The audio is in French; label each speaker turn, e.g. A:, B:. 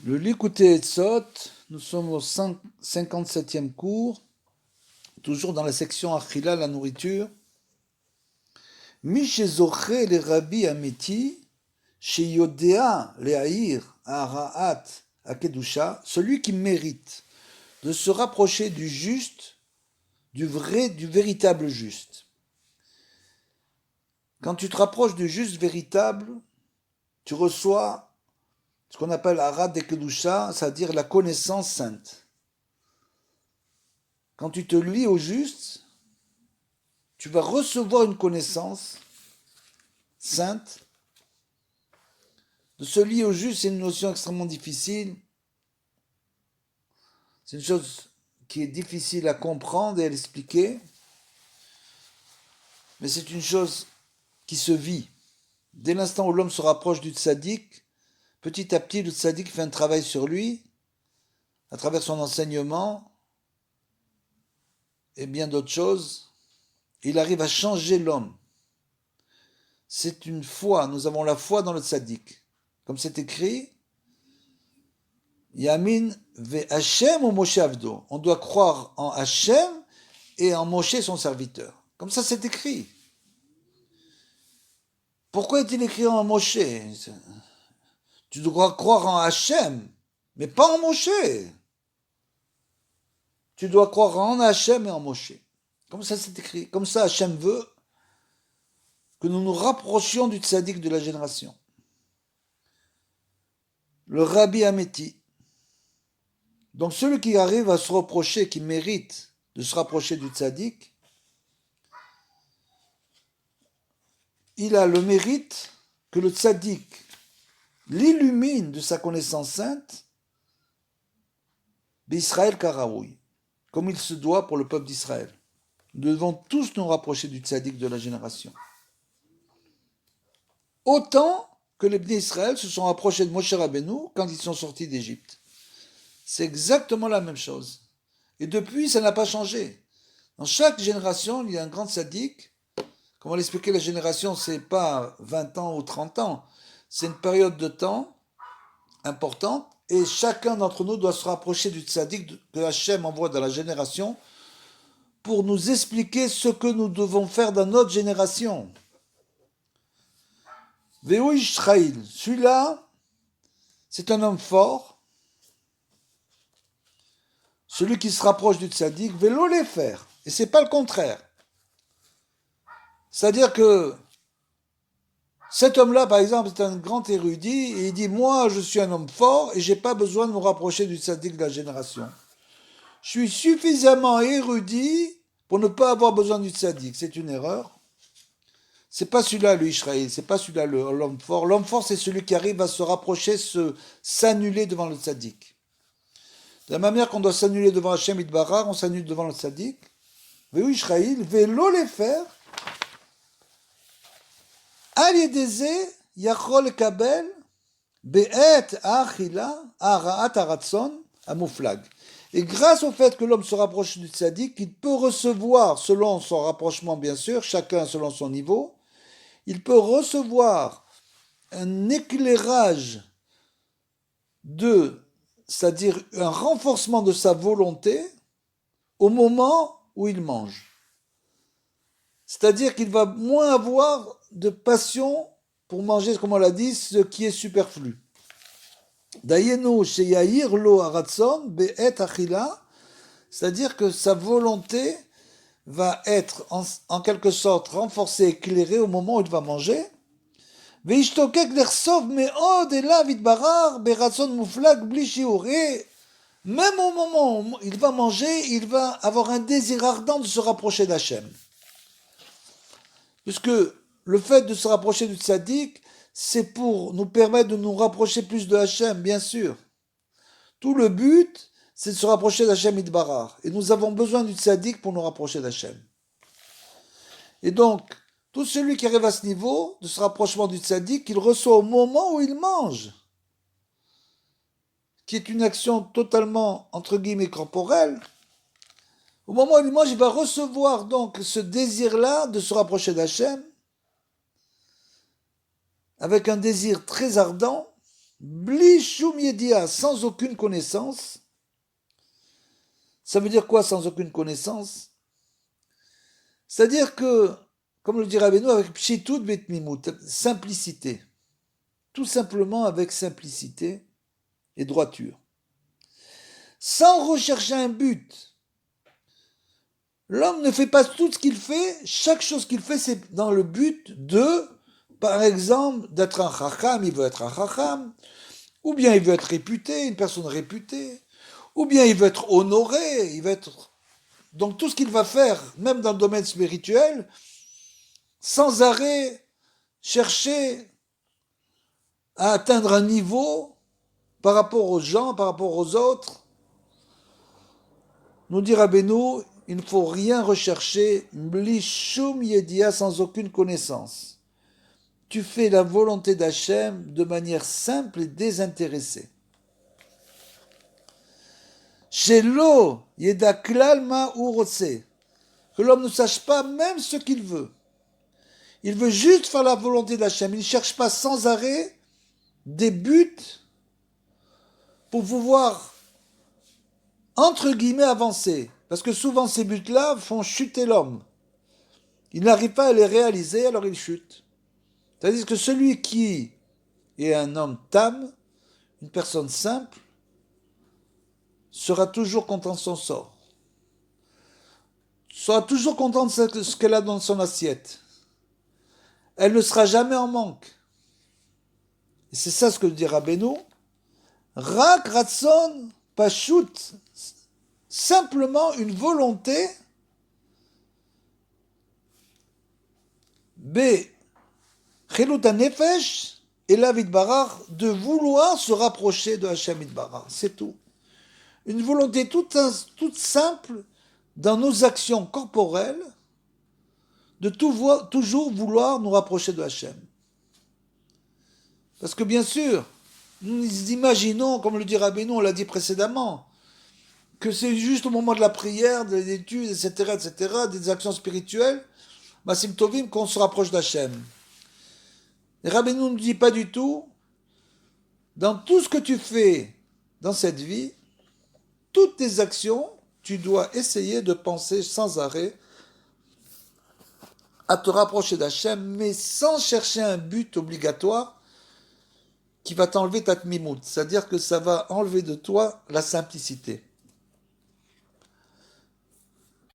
A: Le Likutei Etzot, nous sommes au 57e cours, toujours dans la section Achila, la nourriture. Mi shezoche le Rabbi Amiti, sheyodea le'ahir ha'ara'at ha'kedusha, celui qui mérite de se rapprocher du juste, du vrai, du véritable juste. Quand tu te rapproches du juste véritable, tu reçois ce qu'on appelle Arat de Kedusha, c'est-à-dire la connaissance sainte. Quand tu te lis au juste, tu vas recevoir une connaissance sainte. De se lier au juste, c'est une notion extrêmement difficile. C'est une chose qui est difficile à comprendre et à l'expliquer. Mais c'est une chose qui se vit. Dès l'instant où l'homme se rapproche du tzaddik, petit à petit, le tzaddik fait un travail sur lui, à travers son enseignement et bien d'autres choses. Il arrive à changer l'homme. C'est une foi, nous avons la foi dans le tzaddik. Comme c'est écrit, Yamin ve Hashem ou Moshe Avdo. On doit croire en Hashem et en Moshe son serviteur. Comme ça c'est écrit. Pourquoi est-il écrit en Moshe? Tu dois croire en Hashem, mais pas en Moshe. Tu dois croire en Hashem et en Moshe. Comme ça c'est écrit. Comme ça Hashem veut que nous nous rapprochions du tzaddik de la génération. Le Rabbi Ameti. Donc celui qui arrive à se reprocher, qui mérite de se rapprocher du tzaddik, il a le mérite que le tzaddik l'illumine de sa connaissance sainte, d'Israël Karaoui, comme il se doit pour le peuple d'Israël. Nous devons tous nous rapprocher du tzaddik de la génération. Autant que les Bnei Israël se sont rapprochés de Moshe Rabbeinu quand ils sont sortis d'Égypte. C'est exactement la même chose. Et depuis, ça n'a pas changé. Dans chaque génération, il y a un grand tzaddik. Comment l'expliquer, la génération, c'est pas 20 ans ou 30 ans. C'est une période de temps importante. Et chacun d'entre nous doit se rapprocher du tzaddik que Hachem envoie dans la génération pour nous expliquer ce que nous devons faire dans notre génération. Veu Ishraïl, celui-là, c'est un homme fort. Celui qui se rapproche du tzaddik, vélo les faire. Et c'est pas le contraire. C'est-à-dire que cet homme-là, par exemple, c'est un grand érudit, et il dit, moi, je suis un homme fort, et j'ai pas besoin de me rapprocher du tzaddik de la génération. Je suis suffisamment érudit pour ne pas avoir besoin du tzaddik. C'est une erreur. C'est pas celui-là, le Israël, c'est pas celui-là, l'homme fort. L'homme fort, c'est celui qui arrive à se rapprocher, s'annuler devant le tzaddik. De la manière qu'on doit s'annuler devant Hachem Idbarar, on s'annule devant le tzaddik. Veu Israël, vélo les faire. Al yedeze yachol kabel be'et achila ara'at aratzon amuflag. Et grâce au fait que l'homme se rapproche du tzaddik, il peut recevoir, selon son rapprochement bien sûr, chacun selon son niveau, il peut recevoir un éclairage c'est-à-dire un renforcement de sa volonté au moment où il mange. C'est-à-dire qu'il va moins avoir de passion pour manger, comme on l'a dit, ce qui est superflu. Dayenu sheyahir lo haratzon be'et achila, c'est-à-dire que sa volonté va être en quelque sorte renforcée, éclairée au moment où il va manger. וישתוקק לחשוף מאוד אליו יתברך ברצון מופלג בלי שיעור. Et même au moment où il va manger, il va avoir un désir ardent de se rapprocher d'Hachem. Puisque le fait de se rapprocher du tzaddik, c'est pour nous permettre de nous rapprocher plus de Hachem, bien sûr. Tout le but, c'est de se rapprocher d'Hachem Yitbarach. Et nous avons besoin du tzaddik pour nous rapprocher d'Hachem. Et donc, tout celui qui arrive à ce niveau de ce rapprochement du tzaddik, il reçoit au moment où il mange, qui est une action totalement, entre guillemets, corporelle. Au moment où il mange, il va recevoir donc ce désir-là de se rapprocher d'Hachem, avec un désir très ardent, bli shum yedia, sans aucune connaissance. Ça veut dire quoi sans aucune connaissance? C'est-à-dire que, comme le dit Rabbeinu, avec pshitut betmimut, simplicité. Tout simplement avec simplicité et droiture. Sans rechercher un but. L'homme ne fait pas tout ce qu'il fait, chaque chose qu'il fait, c'est dans le but de, par exemple, d'être un chacham, il veut être un chacham, ou bien il veut être réputé, une personne réputée, ou bien il veut être honoré, il veut être... Donc tout ce qu'il va faire, même dans le domaine spirituel, sans arrêt chercher à atteindre un niveau par rapport aux gens, par rapport aux autres. Nous dit Rabbeinu, il ne faut rien rechercher, bli shum yedia, sans aucune connaissance. Tu fais la volonté d'Hachem de manière simple et désintéressée. Shelo yeda klal ma hu rotse, que l'homme ne sache pas même ce qu'il veut. Il veut juste faire la volonté d'Hachem. Il ne cherche pas sans arrêt des buts pour pouvoir, entre guillemets, avancer. Parce que souvent ces buts-là font chuter l'homme. Il n'arrive pas à les réaliser, alors il chute. C'est-à-dire que celui qui est un homme tam, une personne simple, sera toujours content de son sort. Sera toujours content de ce qu'elle a dans son assiette. Elle ne sera jamais en manque. Et c'est ça ce que dit Rabbeinu. Rak ratson pashut, simplement une volonté B chilut nefesh et la vidbarar, de vouloir se rapprocher de Hachem Vidbarar, c'est tout. Une volonté toute simple dans nos actions corporelles de toujours vouloir nous rapprocher de Hachem. Parce que bien sûr, nous imaginons, comme le dit Rabbeinu, on l'a dit précédemment, que c'est juste au moment de la prière, de l'étude, etc., des actions spirituelles, Masim Tovim, qu'on se rapproche d'Hachem. Et Rabbeinu ne nous dit pas du tout, dans tout ce que tu fais dans cette vie, toutes tes actions, tu dois essayer de penser sans arrêt à te rapprocher d'Hachem, mais sans chercher un but obligatoire qui va t'enlever ta tmimout, c'est-à-dire que ça va enlever de toi la simplicité.